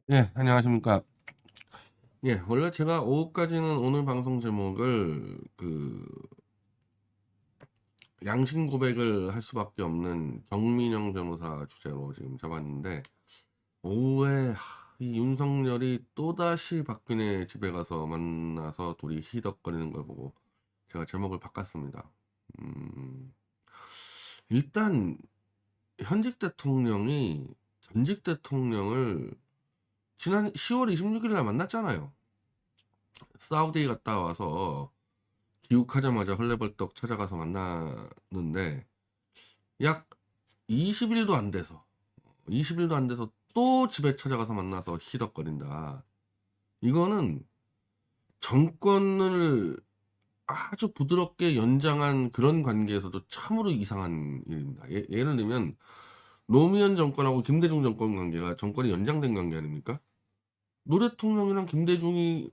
예, 안녕하십니까. 예, 원래 제가 오후까지는 오늘 방송 제목을 양심 고백을 할 수밖에 없는 정민영 변호사 주제로 지금 잡았는데, 오후에 이 윤석열이 또다시 박근혜 집에 가서 만나서 둘이 히덕거리는 걸 보고 제가 제목을 바꿨습니다. 음, 일단 현직 대통령이 전직 대통령을 지난 10월 26일 날 만났잖아요. 사우디 갔다 와서 귀국하자마자 헐레벌떡 찾아가서 만났는데, 약 20일도 안 돼서 20일도 안 돼서 또 집에 찾아가서 만나서 히덕거린다. 이거는 정권을 아주 부드럽게 연장한 그런 관계에서도 참으로 이상한 일입니다. 예를 들면 노무현 정권하고 김대중 정권 관계가 정권이 연장된 관계 아닙니까? 노 대통령이랑 김대중이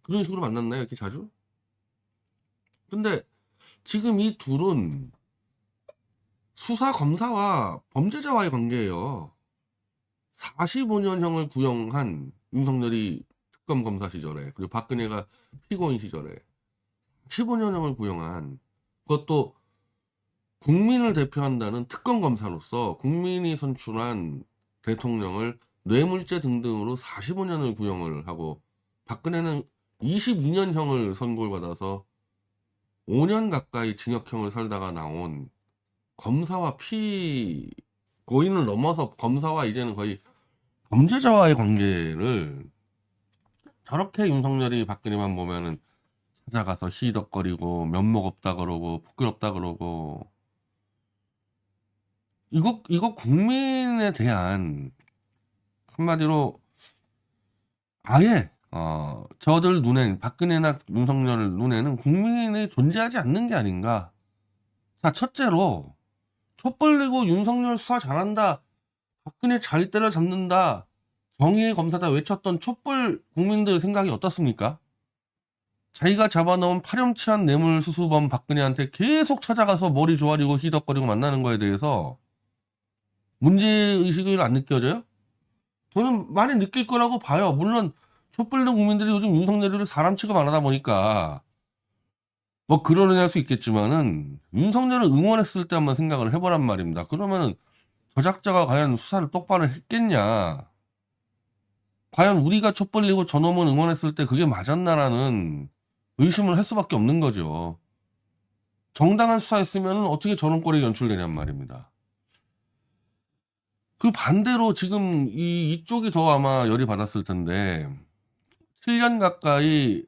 그런 식으로 만났나요? 이렇게 자주? 근데 지금 이 둘은 수사 검사와 범죄자와의 관계예요. 45년형을 구형한 윤석열이 특검 검사 시절에, 그리고 박근혜가 피고인 시절에 15년형을 구형한, 그것도 국민을 대표한다는 특검 검사로서 국민이 선출한 대통령을 뇌물죄 등등으로 45년을 구형을 하고, 박근혜는 22년형을 선고를 받아서 5년 가까이 징역형을 살다가 나온 검사와 피고인을 넘어서 검사와 이제는 거의 범죄자와의 관계를 저렇게 윤석열이 박근혜만 보면은 찾아가서 시덕거리고 면목 없다 그러고 부끄럽다 그러고, 이거 국민에 대한, 한마디로 아예 저들 눈엔, 박근혜나 윤석열 눈에는 국민이 존재하지 않는 게 아닌가. 자, 첫째로 촛불 내고 윤석열 수사 잘한다, 박근혜 잘 때려잡는다, 정의의 검사다 외쳤던 촛불 국민들 생각이 어떻습니까? 자기가 잡아놓은 파렴치한 뇌물수수범 박근혜한테 계속 찾아가서 머리 조아리고 히덕거리고 만나는 거에 대해서 문제의식을 안 느껴져요? 저는 많이 느낄 거라고 봐요. 물론 촛불 국민들이 요즘 윤석열이를 사람 취급 안 하다 보니까 뭐 그러려니 할 수 있겠지만은, 윤석열을 응원했을 때 한번 생각을 해보란 말입니다. 그러면은 저작자가 과연 수사를 똑바로 했겠냐, 과연 우리가 촛불 내고 저놈을 응원했을 때 그게 맞았나라는 의심을 할 수밖에 없는 거죠. 정당한 수사였으면 어떻게 저런 꼴이 연출되냔 말입니다. 그 반대로 지금 이쪽이 더 아마 열이 받았을 텐데, 7년 가까이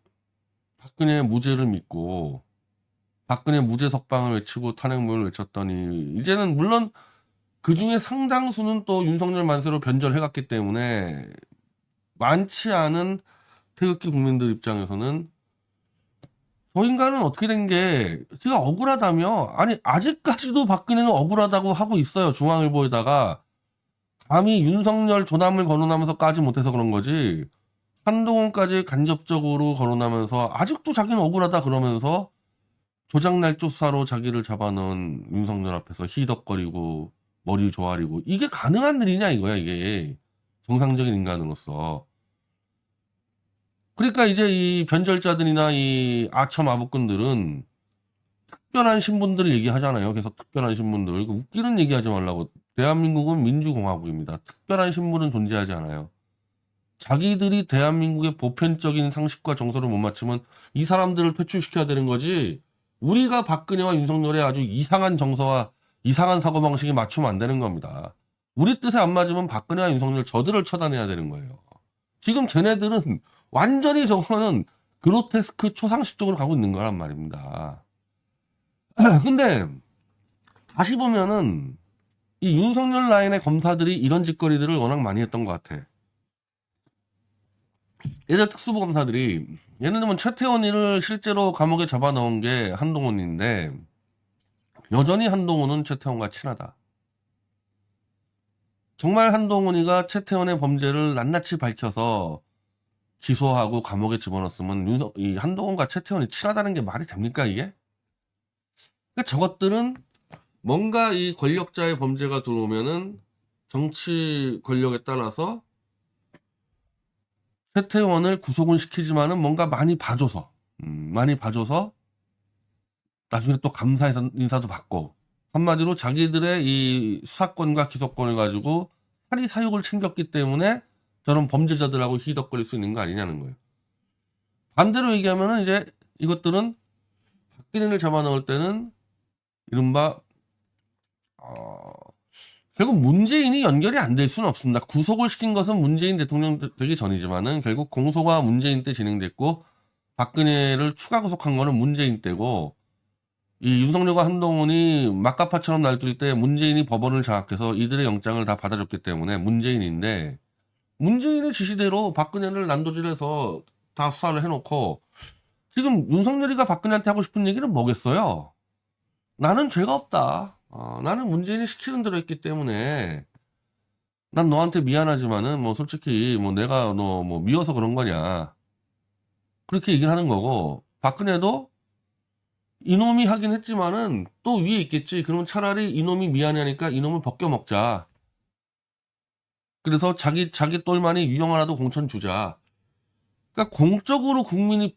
박근혜 무죄를 믿고 박근혜 무죄 석방을 외치고 탄핵문을 외쳤더니, 이제는 물론 그 중에 상당수는 또 윤석열 만세로 변절해갔기 때문에 많지 않은 태극기 국민들 입장에서는 저 인간은 어떻게 된 게 제가 억울하다며, 아니 아직까지도 박근혜는 억울하다고 하고 있어요. 중앙일보에다가 감히 윤석열 조남을 거론하면서 까지 못해서 그런 거지, 한동훈까지 간접적으로 거론하면서 아직도 자기는 억울하다 그러면서 조작날조 수사로 자기를 잡아놓은 윤석열 앞에서 히덕거리고 머리 조아리고, 이게 가능한 일이냐 이거야 이게, 정상적인 인간으로서. 그러니까 이제 이 변절자들이나 이 아첨 아부꾼들은 특별한 신분들을 얘기하잖아요. 계속 특별한 신분들. 웃기는 얘기하지 말라고. 대한민국은 민주공화국입니다. 특별한 신분은 존재하지 않아요. 자기들이 대한민국의 보편적인 상식과 정서를 못 맞추면 이 사람들을 퇴출시켜야 되는 거지, 우리가 박근혜와 윤석열의 아주 이상한 정서와 이상한 사고방식에 맞추면 안 되는 겁니다. 우리 뜻에 안 맞으면 박근혜와 윤석열 저들을 처단해야 되는 거예요. 지금 쟤네들은 완전히 저거는 그로테스크 초상식적으로 가고 있는 거란 말입니다. 근데 다시 보면은 이 윤석열 라인의 검사들이 이런 짓거리들을 워낙 많이 했던 것 같아. 예전 특수부 검사들이, 예를 들면 최태원이를 실제로 감옥에 잡아넣은 게 한동훈인데, 여전히 한동훈은 최태원과 친하다. 정말 한동훈이가 최태원의 범죄를 낱낱이 밝혀서 기소하고 감옥에 집어넣었으면 이 한동훈과 최태원이 친하다는 게 말이 됩니까 이게? 그러니까 저것들은 뭔가 이 권력자의 범죄가 들어오면은 정치 권력에 따라서 최태원을 구속은 시키지만은 뭔가 많이 봐줘서, 많이 봐줘서 나중에 또 감사 인사도 받고, 한마디로 자기들의 이 수사권과 기소권을 가지고 사리 사욕을 챙겼기 때문에 저런 범죄자들하고 희덕거릴 수 있는 거 아니냐는 거예요. 반대로 얘기하면은 이제 이것들은 박근혜를 잡아넣을 때는 이른바 결국 문재인이 연결이 안 될 수는 없습니다. 구속을 시킨 것은 문재인 대통령 되기 전이지만은 결국 공소가 문재인 때 진행됐고 박근혜를 추가 구속한 거는 문재인 때고, 이 윤석열과 한동훈이 막가파처럼 날뛸 때 문재인이 법원을 장악해서 이들의 영장을 다 받아줬기 때문에 문재인인데, 문재인의 지시대로 박근혜를 난도질해서 다 수사를 해놓고 지금 윤석열이가 박근혜한테 하고 싶은 얘기는 뭐겠어요? 나는 죄가 없다. 나는 문재인이 시키는 대로 했기 때문에 난 너한테 미안하지만은 뭐 솔직히 뭐 내가 너 뭐 미워서 그런 거냐, 그렇게 얘기를 하는 거고, 박근혜도 이놈이 하긴 했지만은 또 위에 있겠지. 그러면 차라리 이놈이 미안해하니까 이놈을 벗겨먹자. 그래서 자기 똘마니 유영하라도 공천 주자. 그러니까 공적으로 국민이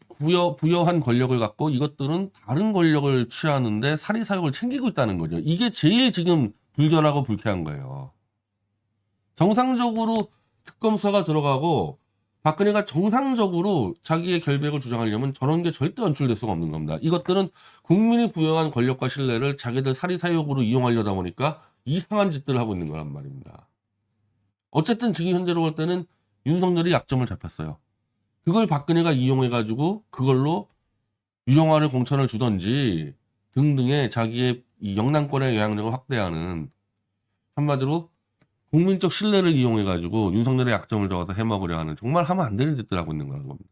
부여한 권력을 갖고 이것들은 다른 권력을 취하는데 사리사욕을 챙기고 있다는 거죠. 이게 제일 지금 불결하고 불쾌한 거예요. 정상적으로 특검 수사가 들어가고 박근혜가 정상적으로 자기의 결백을 주장하려면 저런 게 절대 연출될 수가 없는 겁니다. 이것들은 국민이 부여한 권력과 신뢰를 자기들 사리사욕으로 이용하려다 보니까 이상한 짓들을 하고 있는 거란 말입니다. 어쨌든 지금 현재로 볼 때는 윤석열이 약점을 잡혔어요. 그걸 박근혜가 이용해가지고 그걸로 유영아를 공천을 주던지 등등의 자기의 이 영남권의 영향력을 확대하는, 한마디로 국민적 신뢰를 이용해가지고 윤석열의 약점을 잡아서 해먹으려 하는, 정말 하면 안 되는 짓들 하고 있는 거라는 겁니다.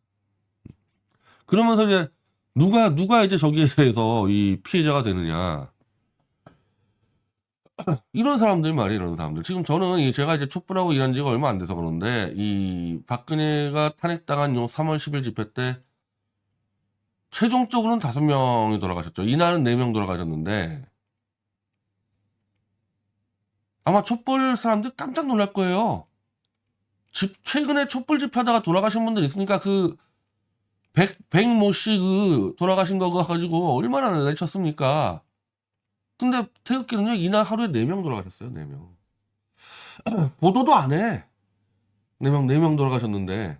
그러면서 이제 누가 이제 저기에 대해서 이 피해자가 되느냐, 이런 사람들 말이에요. 이런 사람들. 지금 저는 제가 이제 촛불하고 일한 지가 얼마 안 돼서 그런데, 이 박근혜가 탄핵당한 요 3월 10일 집회 때 최종적으로는 5명이 돌아가셨죠. 이날은 4명 돌아가셨는데 아마 촛불 사람들 깜짝 놀랄 거예요. 최근에 촛불 집회하다가 돌아가신 분들 있으니까 그 100모씨 그 돌아가신 거 가지고 얼마나 난리쳤습니까? 근데 태극기는요, 이날 하루에 4명 돌아가셨어요. 4명. 보도도 안 해. 4명 돌아가셨는데.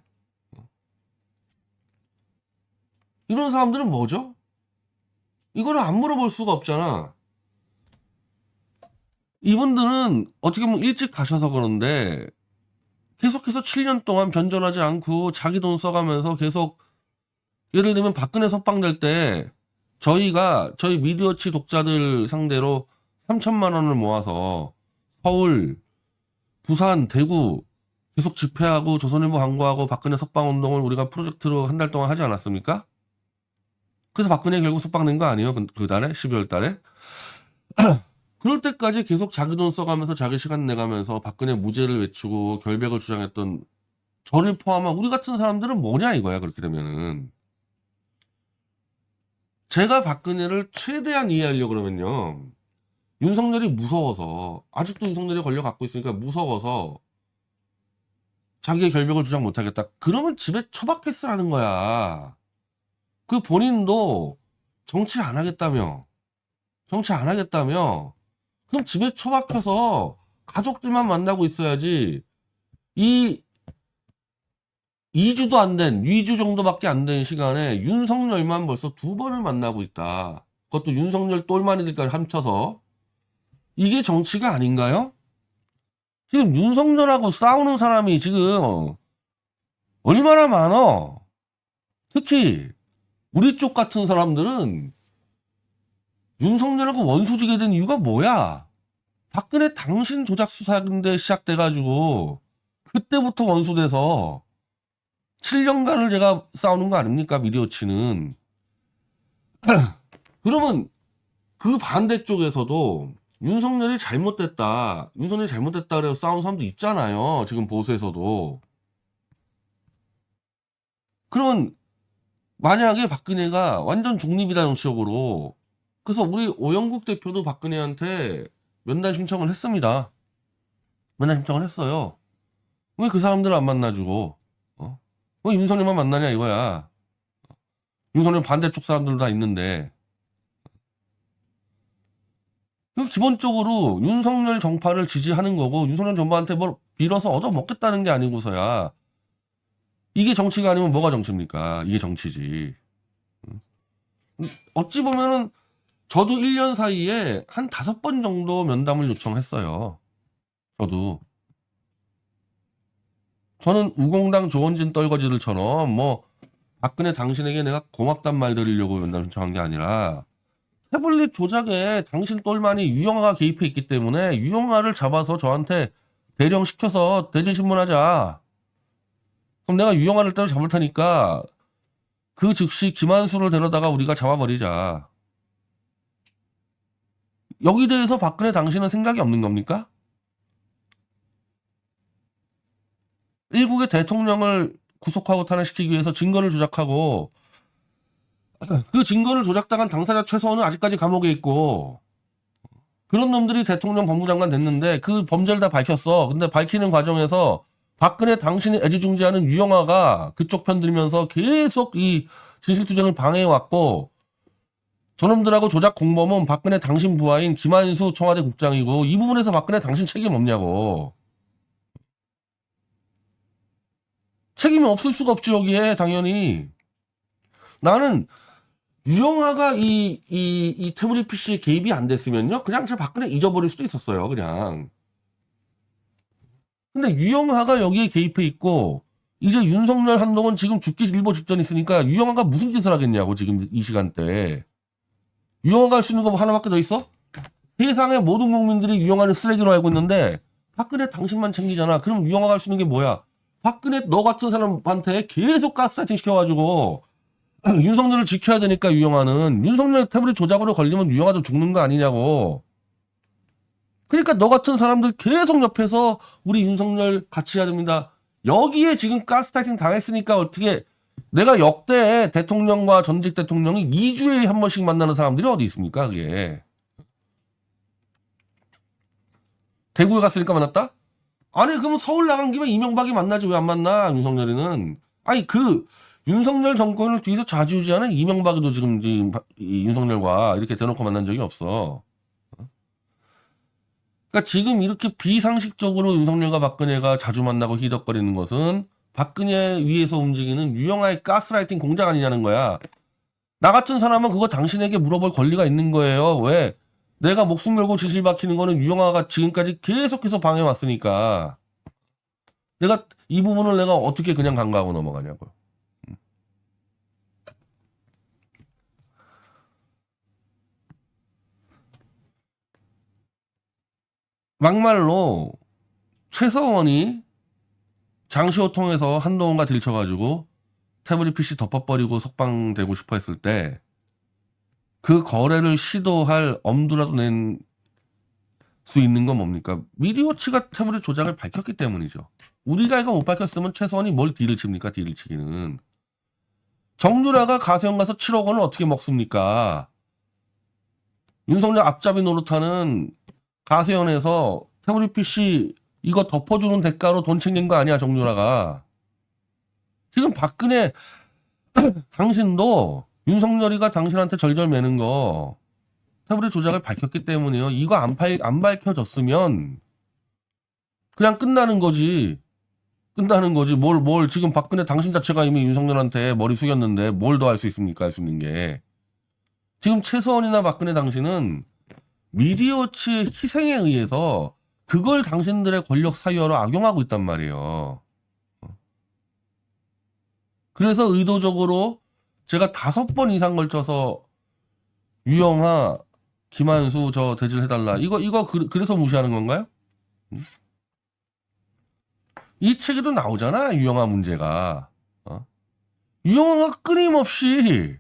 이런 사람들은 뭐죠? 이거를 안 물어볼 수가 없잖아. 이분들은 어떻게 보면 일찍 가셔서 그런데 계속해서 7년 동안 변절하지 않고 자기 돈 써가면서 계속, 예를 들면 박근혜 석방될 때 저희 미디어치 독자들 상대로 3천만 원을 모아서 서울, 부산, 대구 계속 집회하고 조선일보 광고하고 박근혜 석방 운동을 우리가 프로젝트로 한 달 동안 하지 않았습니까? 그래서 박근혜 결국 석방된 거 아니에요? 그 달에? 12월 달에? 그럴 때까지 계속 자기 돈 써가면서 자기 시간 내가면서 박근혜 무죄를 외치고 결백을 주장했던 저를 포함한 우리 같은 사람들은 뭐냐 이거야. 그렇게 되면은 제가 박근혜를 최대한 이해하려고 그러면요, 윤석열이 무서워서, 아직도 윤석열이 권력 갖고 있으니까 무서워서 자기의 결백을 주장 못하겠다. 그러면 집에 처박혔으라는 거야. 그 본인도 정치 안 하겠다며 그럼 집에 처박혀서 가족들만 만나고 있어야지. 이 2주도 안 된, 2주 정도밖에 안 된 시간에 윤석열만 벌써 2번을 만나고 있다. 그것도 윤석열 똘마니들까지 합쳐서. 이게 정치가 아닌가요? 지금 윤석열하고 싸우는 사람이 지금 얼마나 많어. 특히 우리 쪽 같은 사람들은 윤석열하고 원수지게 된 이유가 뭐야? 박근혜 당신 조작 수사인데 시작돼가지고 그때부터 원수돼서 7년간을 제가 싸우는 거 아닙니까? 미디어치는. 그러면 그 반대쪽에서도 윤석열이 잘못됐다 그래서 싸우는 사람도 있잖아요. 지금 보수에서도. 그러면 만약에 박근혜가 완전 중립이다 정치적으로, 그래서 우리 오영국 대표도 박근혜한테 면담 신청을 했습니다. 면담 신청을 했어요. 왜 그 사람들을 안 만나주고 왜 윤석열만 만나냐 이거야. 윤석열 반대쪽 사람들도 다 있는데. 기본적으로 윤석열 정파를 지지하는 거고 윤석열 정파한테 뭘 빌어서 얻어먹겠다는 게 아니고서야 이게 정치가 아니면 뭐가 정치입니까? 이게 정치지. 어찌 보면은 저도 1년 사이에 한 5번 정도 면담을 요청했어요. 저는 우공당 조원진 떨거지들처럼 뭐 박근혜 당신에게 내가 고맙단 말 드리려고 면담 신청한 게 아니라 태블릿 조작에 당신 똘만이 유영아가 개입해 있기 때문에 유영아를 잡아서 저한테 대령시켜서 대질신문하자. 그럼 내가 유영아를 따로 잡을 테니까 그 즉시 김한수를 데려다가 우리가 잡아버리자. 여기 대해서 박근혜 당신은 생각이 없는 겁니까? 일국의 대통령을 구속하고 탄핵시키기 위해서 증거를 조작하고 그 증거를 조작당한 당사자 최소원은 아직까지 감옥에 있고 그런 놈들이 대통령 법무장관 됐는데 그 범죄를 다 밝혔어. 근데 밝히는 과정에서 박근혜 당신이 애지중지하는 유영아가 그쪽 편 들면서 계속 이 진실투쟁을 방해해왔고 저놈들하고 조작 공범은 박근혜 당신 부하인 김한수 청와대 국장이고 이 부분에서 박근혜 당신 책임 없냐고. 책임이 없을 수가 없지 여기에 당연히. 나는 유영아가 이 태블릿 PC에 개입이 안 됐으면요 그냥 제 박근혜 잊어버릴 수도 있었어요 그냥. 근데 유영아가 여기에 개입해 있고 이제 윤석열 한동훈 지금 죽기 일보 직전에 있으니까 유영아가 무슨 짓을 하겠냐고 지금 이 시간대에. 유영아가 할 수 있는 거 뭐 하나밖에 더 있어? 세상의 모든 국민들이 유영아를 쓰레기로 알고 있는데 박근혜 당신만 챙기잖아. 그럼 유영아가 할 수 있는 게 뭐야? 박근혜 너 같은 사람한테 계속 가스라이팅 시켜가지고 윤석열을 지켜야 되니까 유영아는 윤석열 태블릿 조작으로 걸리면 유영아도 죽는 거 아니냐고. 그러니까 너 같은 사람들 계속 옆에서 우리 윤석열 같이 해야 됩니다. 여기에 지금 가스라이팅 당했으니까 어떻게 내가 역대 대통령과 전직 대통령이 2주에 한 번씩 만나는 사람들이 어디 있습니까 그게. 대구에 갔으니까 만났다? 아니 그러면 서울 나간 김에 이명박이 만나지 왜 안 만나 윤석열이는. 아니 그 윤석열 정권을 뒤에서 좌지우지하는 이명박이도 지금 이 윤석열과 이렇게 대놓고 만난 적이 없어. 그러니까 지금 이렇게 비상식적으로 윤석열과 박근혜가 자주 만나고 희덕거리는 것은 박근혜 위에서 움직이는 유영아의 가스라이팅 공작 아니냐는 거야. 나 같은 사람은 그거 당신에게 물어볼 권리가 있는 거예요. 왜? 내가 목숨 걸고 지실 박히는 거는 유영아가 지금까지 계속해서 방해왔으니까. 내가 이 부분을 내가 어떻게 그냥 간과하고 넘어가냐고요. 막말로 최서원이 장시호 통해서 한동훈과 들쳐가지고 태블릿 PC 덮어버리고 석방되고 싶어 했을 때 그 거래를 시도할 엄두라도 낸 수 있는 건 뭡니까? 미디어치가 태블릿 조작을 밝혔기 때문이죠. 우리가 이거 못 밝혔으면 최서원이 뭘 딜을 칩니까? 딜을 치기는. 정유라가 가세형 가서 7억 원을 어떻게 먹습니까? 윤석열 앞잡이 노릇하는 가세현에서 태블릿 PC 이거 덮어주는 대가로 돈 챙긴 거 아니야 정유라가. 지금 박근혜 당신도 윤석열이가 당신한테 절절 매는 거 태블릿 조작을 밝혔기 때문에요. 이거 안 밝혀졌으면 그냥 끝나는 거지. 뭘 지금 박근혜 당신 자체가 이미 윤석열한테 머리 숙였는데 뭘 더 할 수 있습니까? 할 수 있는 게. 지금 최서원이나 박근혜 당신은 미디어치의 희생에 의해서 그걸 당신들의 권력 사유화로 악용하고 있단 말이에요. 그래서 의도적으로 제가 5번 이상 걸쳐서 유영아, 김한수 저 대질해달라. 이거 그래서 무시하는 건가요? 이 책에도 나오잖아 유영아 문제가. 유영아가 끊임없이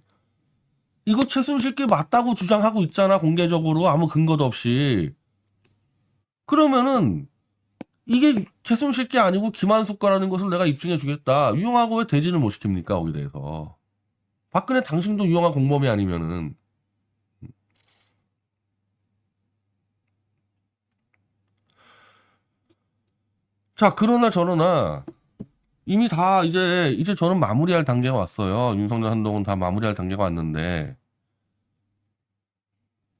이거 최순실께 맞다고 주장하고 있잖아 공개적으로 아무 근거도 없이. 그러면은 이게 최순실께 아니고 김한수 거라는 것을 내가 입증해 주겠다. 유영아가 왜 대진을 못 시킵니까 거기에 대해서. 박근혜 당신도 유영아 공범이 아니면은. 자 그러나 저러나 이미 다 이제 저는 마무리할 단계가 왔어요. 윤석열, 한동훈 다 마무리할 단계가 왔는데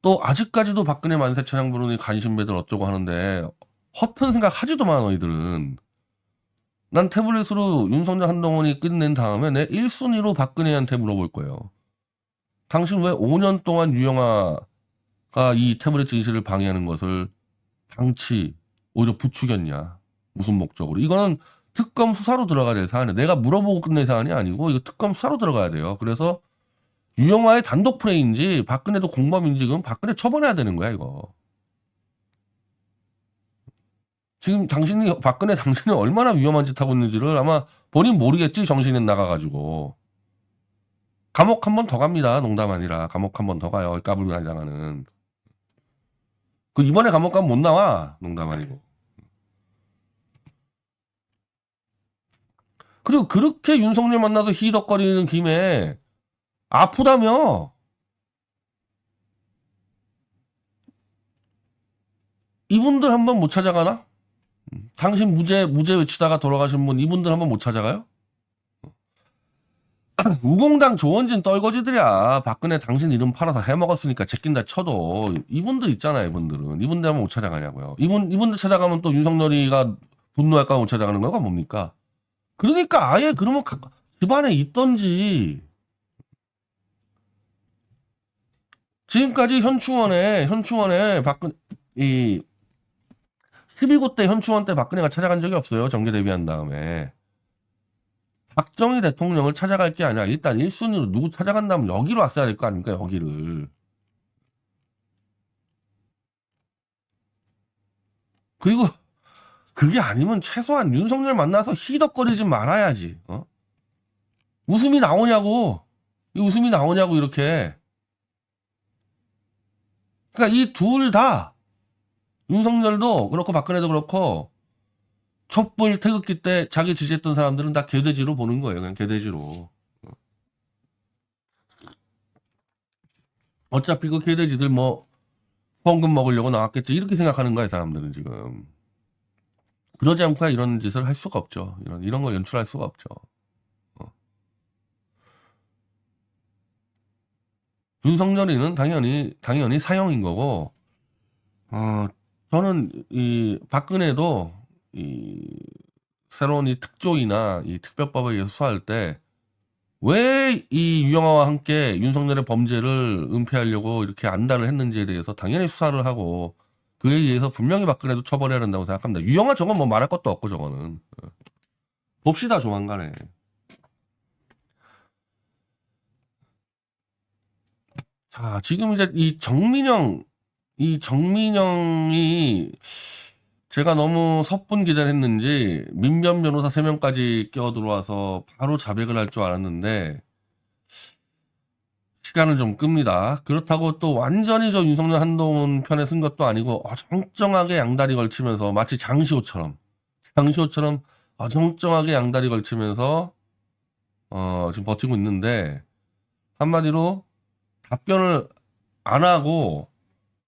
또 아직까지도 박근혜 만세 차량 부르니 간신배들 어쩌고 하는데 허튼 생각 하지도 마 너희들은. 난 태블릿으로 윤석열, 한동훈이 끝낸 다음에 내 1순위로 박근혜한테 물어볼 거예요. 당신 왜 5년 동안 유영아가 이 태블릿 진실을 방해하는 것을 방치, 오히려 부추겼냐. 무슨 목적으로. 이거는 특검 수사로 들어가야 될 사안이에요. 내가 물어보고 끝낸 사안이 아니고 이거 특검 수사로 들어가야 돼요. 그래서 유영아의 단독 플레이인지 박근혜도 공범인지 그럼 박근혜 처벌해야 되는 거야 이거. 지금 박근혜 당신이 얼마나 위험한 짓 하고 있는지를 아마 본인 모르겠지. 정신이 나가가지고. 감옥 한 번 더 갑니다. 농담 아니라 감옥 한 번 더 가요. 까불고 다니다가는. 그 이번에 감옥 가면 못 나와. 농담 아니고. 그리고 그렇게 윤석열 만나서 히덕거리는 김에 아프다며. 이분들 한번 못 찾아가나? 당신 무죄 외치다가 돌아가신 분 이분들 한번 못 찾아가요? 우공당 조원진 떨거지들이야. 박근혜 당신 이름 팔아서 해먹었으니까 제낀다 쳐도 이분들 있잖아요. 이분들 한번 못 찾아가냐고요. 이분들 찾아가면 또 윤석열이가 분노할까 못 찾아가는 거가 뭡니까? 그러니까 아예 그러면 집안에 있던지. 지금까지 현충원에 이 12구 때 현충원 때 박근혜가 찾아간 적이 없어요. 정계 대비한 다음에. 박정희 대통령을 찾아갈 게 아니라 일단 1순위로 누구 찾아간다면 여기로 왔어야 될 거 아닙니까? 여기를. 그리고 그게 아니면 최소한 윤석열 만나서 히덕거리지 말아야지. 웃음이 나오냐고. 웃음이 나오냐고 이렇게. 그러니까 이 둘 다 윤석열도 그렇고 박근혜도 그렇고 촛불 태극기 때 자기 지지했던 사람들은 다 개돼지로 보는 거예요. 그냥 개돼지로. 어차피 그 개돼지들 뭐 후원금 먹으려고 나왔겠지 이렇게 생각하는 거야. 이 사람들은 지금. 그러지 않고 이런 짓을 할 수가 없죠. 이런 걸 연출할 수가 없죠. 윤석열이는 당연히 사형인 거고, 저는 이 박근혜도 이 새로운 이 특조위나 이 특별법에 의해서 수사할 때 왜 이 유영아와 함께 윤석열의 범죄를 은폐하려고 이렇게 안달을 했는지에 대해서 당연히 수사를 하고 그에 의해서 분명히 박근혜도 처벌해야 된다고 생각합니다. 유영아 저건 뭐 말할 것도 없고 저거는. 봅시다 조만간에. 자, 지금 이제 이 정민영이 제가 너무 섣분 기대를 했는지 민변 변호사 3명까지 끼어들어와서 바로 자백을 할 줄 알았는데 시간을 좀 끕니다. 그렇다고 또 완전히 저 윤석열 한동훈 편에 쓴 것도 아니고 어정쩡하게 양다리 걸치면서 마치 장시호처럼 어정쩡하게 양다리 걸치면서 지금 버티고 있는데 한마디로 답변을 안 하고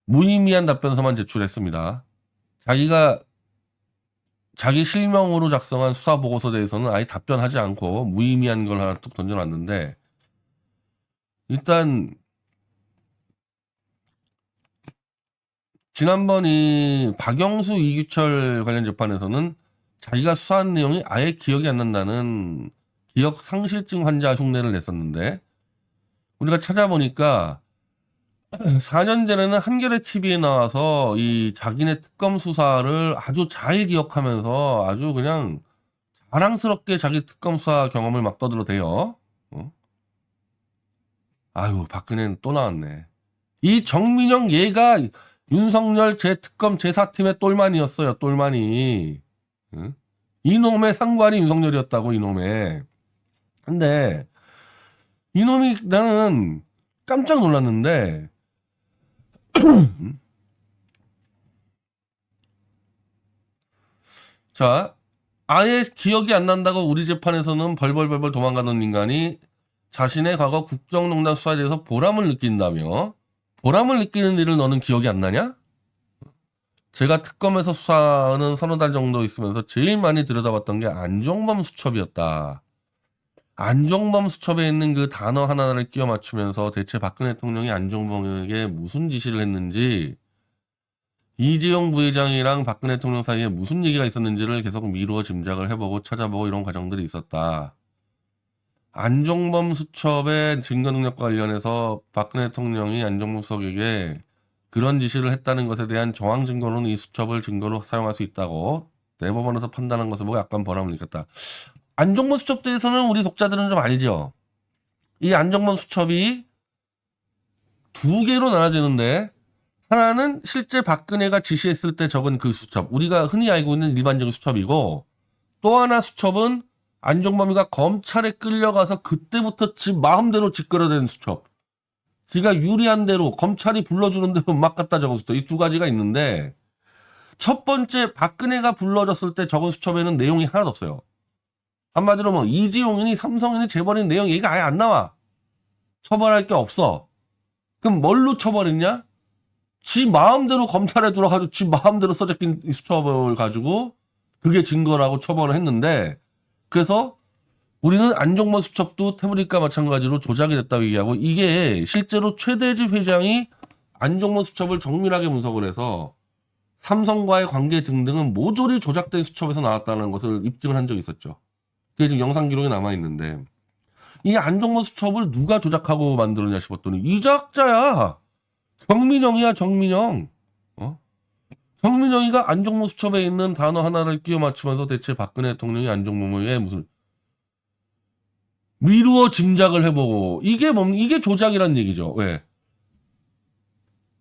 무의미한 답변서만 제출했습니다. 자기 실명으로 작성한 수사 보고서에 대해서는 아예 답변하지 않고 무의미한 걸 하나 뚝 던져놨는데 일단 지난번 이 박영수 이규철 관련 재판에서는 자기가 수사한 내용이 아예 기억이 안 난다는 기억 상실증 환자 흉내를 냈었는데 우리가 찾아보니까 4년 전에는 한겨레 TV에 나와서 이 자기네 특검 수사를 아주 잘 기억하면서 아주 그냥 자랑스럽게 자기 특검 수사 경험을 막 떠들어대요. 아유, 박근혜는 또 나왔네. 이 정민영 얘가 윤석열 재특검 제사팀의 똘만이었어요. 똘만이. 응? 이놈의 상관이 윤석열이었다고 이놈의. 근데 이놈이 나는 깜짝 놀랐는데 자, 아예 기억이 안 난다고 우리 재판에서는 벌벌벌벌 도망가던 인간이 자신의 과거 국정농단 수사에 대해서 보람을 느낀다며 보람을 느끼는 일을 너는 기억이 안 나냐? 제가 특검에서 수사는 서너 달 정도 있으면서 제일 많이 들여다봤던 게 안종범 수첩이었다. 안종범 수첩에 있는 그 단어 하나를 끼워 맞추면서 대체 박근혜 대통령이 안종범에게 무슨 지시를 했는지, 이재용 부회장이랑 박근혜 대통령 사이에 무슨 얘기가 있었는지를 계속 미루어 짐작을 해보고 찾아보고 이런 과정들이 있었다. 안종범 수첩의 증거 능력과 관련해서 박근혜 대통령이 안종범 수석에게 그런 지시를 했다는 것에 대한 정황 증거로는 이 수첩을 증거로 사용할 수 있다고 대법원에서 판단한 것을 보고 약간 보람을 느꼈다. 안종범 수첩 대해서는 우리 독자들은 좀 알죠. 이 안종범 수첩이 두 개로 나눠지는데, 하나는 실제 박근혜가 지시했을 때 적은 그 수첩, 우리가 흔히 알고 있는 일반적인 수첩이고, 또 하나 수첩은 안종범이가 검찰에 끌려가서 그때부터 지 마음대로 짓거려댄 수첩. 지가 유리한 대로 검찰이 불러주는 대로 막 갖다 적은 수첩. 이 두 가지가 있는데, 첫 번째 박근혜가 불러줬을 때 적은 수첩에는 내용이 하나도 없어요. 한마디로 뭐 이재용이니 삼성이니 재벌인 내용 얘기가 아예 안 나와. 처벌할 게 없어. 그럼 뭘로 처벌했냐? 지 마음대로 검찰에 들어가지고 지 마음대로 써적인 이 수첩을 가지고 그게 증거라고 처벌을 했는데, 그래서 우리는 안종범 수첩도 태블릿과 마찬가지로 조작이 됐다고 얘기하고, 이게 실제로 최대집 회장이 안종범 수첩을 정밀하게 분석을 해서 삼성과의 관계 등등은 모조리 조작된 수첩에서 나왔다는 것을 입증을 한 적이 있었죠. 그게 지금 영상 기록에 남아있는데, 이 안종범 수첩을 누가 조작하고 만들었냐 싶었더니 이 작자야. 정민영이야, 정민영. 정민영이가 안종범 수첩에 있는 단어 하나를 끼워 맞추면서 대체 박근혜 대통령이 안종범에게 무슨 미루어 짐작을 해보고, 이게 조작이란 얘기죠. 왜?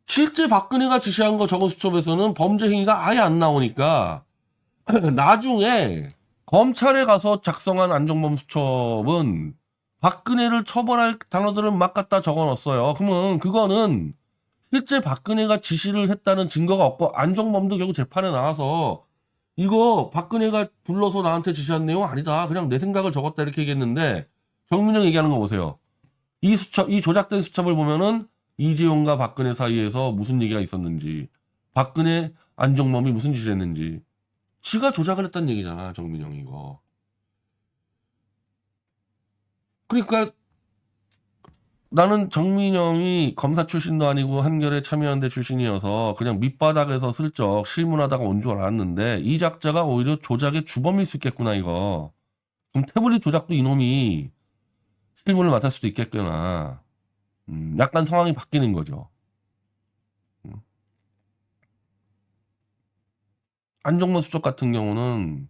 실제 박근혜가 지시한 거 저거 수첩에서는 범죄 행위가 아예 안 나오니까 나중에 검찰에 가서 작성한 안종범 수첩은 박근혜를 처벌할 단어들을 막 갖다 적어 넣었어요. 그러면 그거는 실제 박근혜가 지시를 했다는 증거가 없고, 안종범도 결국 재판에 나와서 이거 박근혜가 불러서 나한테 지시한 내용 아니다, 그냥 내 생각을 적었다, 이렇게 얘기했는데, 정민영 얘기하는 거 보세요. 이 수첩, 이 조작된 수첩을 보면은 이재용과 박근혜 사이에서 무슨 얘기가 있었는지, 박근혜, 안종범이 무슨 짓을 했는지, 지가 조작을 했다는 얘기잖아, 정민영이 이거. 그러니까 나는 정민영이 검사 출신도 아니고 한겨레 참여연대 출신이어서 그냥 밑바닥에서 슬쩍 실문하다가 온 줄 알았는데, 이 작자가 오히려 조작의 주범일 수 있겠구나, 이거. 그럼 태블릿 조작도 이놈이 실문을 맡을 수도 있겠구나. 약간 상황이 바뀌는 거죠. 안종범 수첩 같은 경우는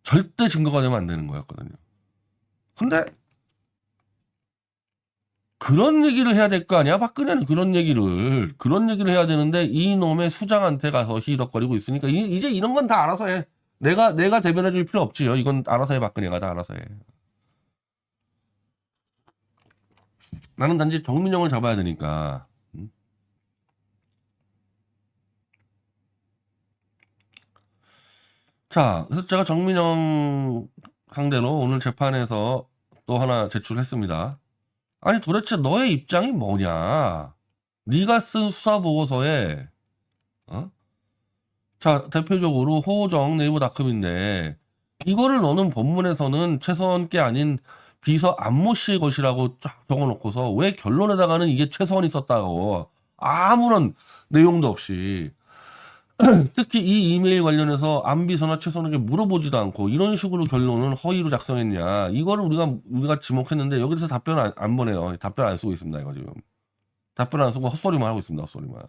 절대 증거가 되면 안 되는 거였거든요. 근데 그런 얘기를 해야 될 거 아니야? 박근혜는 그런 얘기를 해야 되는데 이놈의 수장한테 가서 히덕거리고 있으니까 이제 이런 건 다 알아서 해. 내가 대변해 줄 필요 없지요. 이건 알아서 해. 박근혜가 다 알아서 해. 나는 단지 정민영을 잡아야 되니까. 자, 그래서 제가 정민영 상대로 오늘 재판에서 또 하나 제출했습니다. 아니 도대체 너의 입장이 뭐냐? 네가 쓴 수사 보고서에 자, 대표적으로 호정 네이버닷컴인데, 이거를 너는 본문에서는 최서원 게 아닌 비서 안모 씨의 것이라고 쫙 적어놓고서 왜 결론에다가는 이게 최서원이 썼다고 아무런 내용도 없이 특히 이 이메일 관련해서 안 비서나 최서원에게 물어보지도 않고 이런 식으로 결론을 허위로 작성했냐, 이거를 우리가 지목했는데 여기서 답변 안 보내요. 답변 안 쓰고 있습니다. 이거 지금 답변 안 쓰고 헛소리만 하고 있습니다. 헛소리만.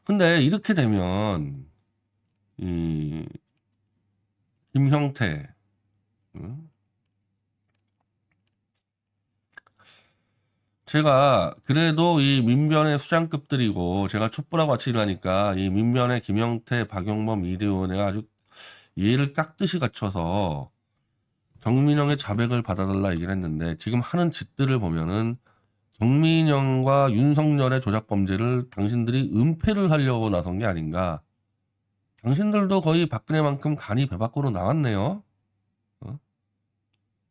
근데 이렇게 되면 이 김형태, 제가 그래도 이 민변의 수장급들이고 제가 촛불하고 같이 일하니까 이 민변의 김형태, 박용범, 이대호 내가 아주 예를 깍듯이 갖춰서 정민영의 자백을 받아달라 얘기를 했는데, 지금 하는 짓들을 보면은 정민영과 윤석열의 조작 범죄를 당신들이 은폐를 하려고 나선 게 아닌가. 당신들도 거의 박근혜만큼 간이 배 밖으로 나왔네요.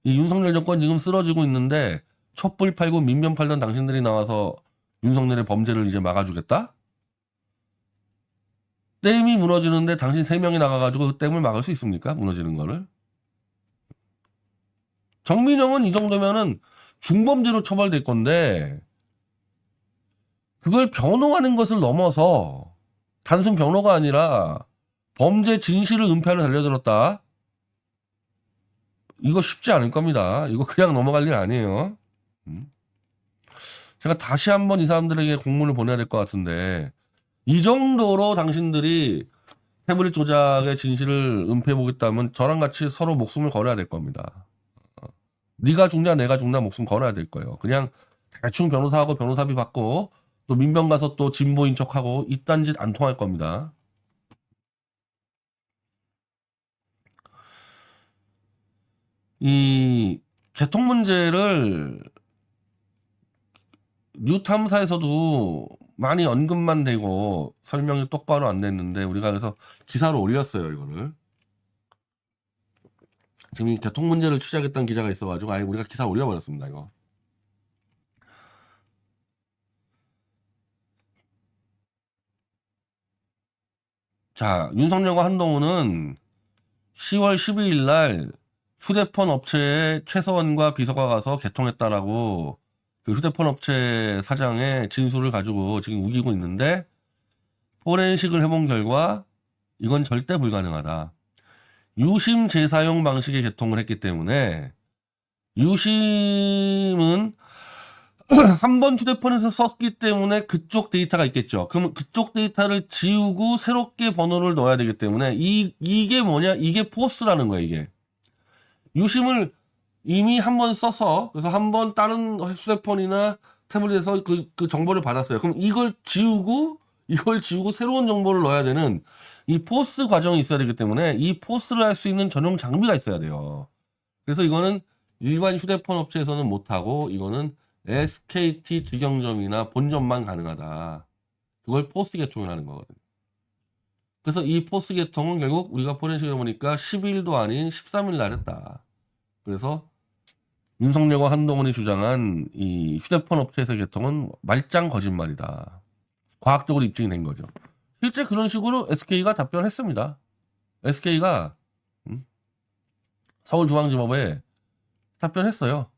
이 윤석열 정권 지금 쓰러지고 있는데 촛불 팔고 민변 팔던 당신들이 나와서 윤석열의 범죄를 이제 막아주겠다? 댐이 무너지는데 당신 3명이 나가가지고 그 댐을 막을 수 있습니까? 무너지는 거를. 정민영은 이 정도면은 중범죄로 처벌될 건데 그걸 변호하는 것을 넘어서 단순 변호가 아니라 범죄 진실을 은폐하러 달려들었다. 이거 쉽지 않을 겁니다. 이거 그냥 넘어갈 일 아니에요. 제가 다시 한번 이 사람들에게 공문을 보내야 될 것 같은데 이 정도로 당신들이 태블릿 조작의 진실을 은폐해보겠다면 저랑 같이 서로 목숨을 걸어야 될 겁니다. 네가 죽냐 내가 죽냐 목숨 걸어야 될 거예요. 그냥 대충 변호사하고 변호사비 받고 또 민병 가서 또 진보인 척하고 이딴 짓 안 통할 겁니다. 이 개통 문제를 뉴탐사에서도 많이 언급만 되고 설명이 똑바로 안 됐는데 우리가 그래서 기사로 올렸어요. 이거를 지금 이 개통 문제를 취재하겠다는 기자가 있어가지고 아예 우리가 기사 올려버렸습니다. 이거 자, 윤석열과 한동훈은 10월 12일 날 휴대폰 업체에 최서원과 비서가 가서 개통했다라고 그 휴대폰 업체 사장의 진술을 가지고 지금 우기고 있는데 포렌식을 해본 결과 이건 절대 불가능하다. 유심 재사용 방식의 개통을 했기 때문에 유심은 한 번 휴대폰에서 썼기 때문에 그쪽 데이터가 있겠죠. 그럼 그쪽 데이터를 지우고 새롭게 번호를 넣어야 되기 때문에 이게 뭐냐? 이게 포스라는 거야. 이게 유심을 이미 한 번 써서 그래서 한 번 다른 휴대폰이나 태블릿에서 그 정보를 받았어요. 그럼 이걸 지우고 새로운 정보를 넣어야 되는 이 포스 과정이 있어야 되기 때문에 이 포스를 할 수 있는 전용 장비가 있어야 돼요. 그래서 이거는 일반 휴대폰 업체에서는 못하고 이거는 SKT 직영점이나 본점만 가능하다. 그걸 포스 개통을 하는 거거든요. 그래서 이 포스 개통은 결국 우리가 포렌식을 보니까 10일도 아닌 13일 날 했다. 그래서 윤석열과 한동훈이 주장한 이 휴대폰 업체에서 개통은 말짱 거짓말이다. 과학적으로 입증이 된 거죠. 실제 그런 식으로 SK가 답변했습니다. SK가 서울중앙지법에 답변했어요.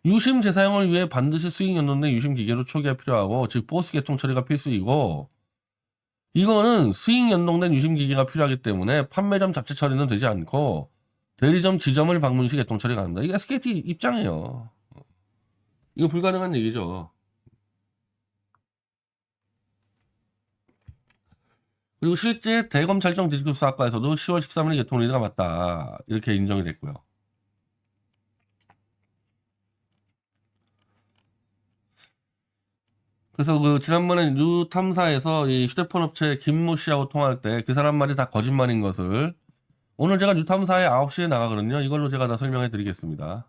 유심 재사용을 위해 반드시 수익 연동된 유심 기계로 초기화 필요하고 즉 포스 개통 처리가 필수이고 이거는 수익 연동된 유심 기계가 필요하기 때문에 판매점 자체 처리는 되지 않고 대리점 지점을 방문 시 개통 처리가 가능하다. 이게 SKT 입장이에요. 이거 불가능한 얘기죠. 그리고 실제 대검찰청 디지털수사과에서도 10월 13일 개통 리드가 맞다. 이렇게 인정이 됐고요. 그래서 그 지난번에 뉴탐사에서 이 휴대폰 업체 김모 씨하고 통화할 때 그 사람 말이 다 거짓말인 것을 오늘 제가 뉴탐사에 9시에 나가거든요. 이걸로 제가 다 설명해 드리겠습니다.